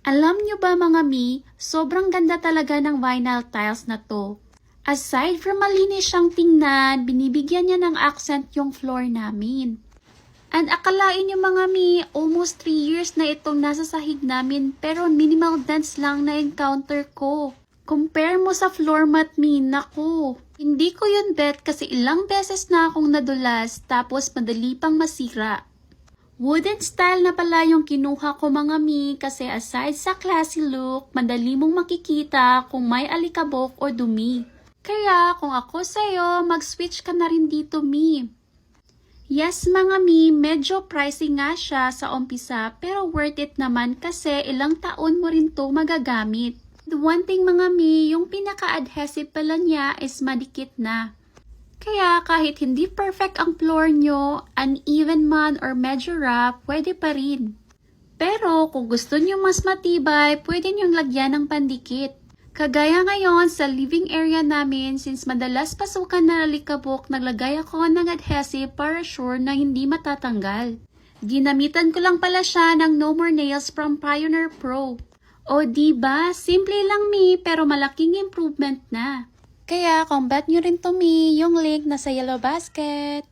Alam nyo ba mga mi, sobrang ganda talaga ng vinyl tiles na to. Aside from malinis siyang tingnan, binibigyan niya ng accent yung floor namin. And akalain nyo mga mi, almost 3 years na itong nasa sahig namin pero minimal dents lang na encounter ko. Compare mo sa floor mat mi, naku. Hindi ko yun bet kasi ilang beses na akong nadulas tapos madali pang masira. Wooden style na pala yung kinuha ko mga mi kasi aside sa classy look, madali mong makikita kung may alikabok o dumi. Kaya kung ako sa'yo, mag-switch ka na rin dito mi. Yes mga mi, medyo pricey nga siya sa umpisa pero worth it naman kasi ilang taon mo rin to magagamit. The one thing mga mi, yung pinaka-adhesive pala niya is madikit na. Kaya kahit hindi perfect ang floor nyo, uneven man or medyo rough, pwede pa rin. Pero kung gusto nyo mas matibay, pwede nyo lagyan ng pandikit. Kagaya ngayon sa living area namin, since madalas pasukan na alikabok, naglagay ako ng adhesive para sure na hindi matatanggal. Ginamitan ko lang pala siya ng No More Nails from Pioneer Pro. O diba, simple lang mi pero malaking improvement na. Kaya, combat nyo rin to mi yung link na sa yellow basket.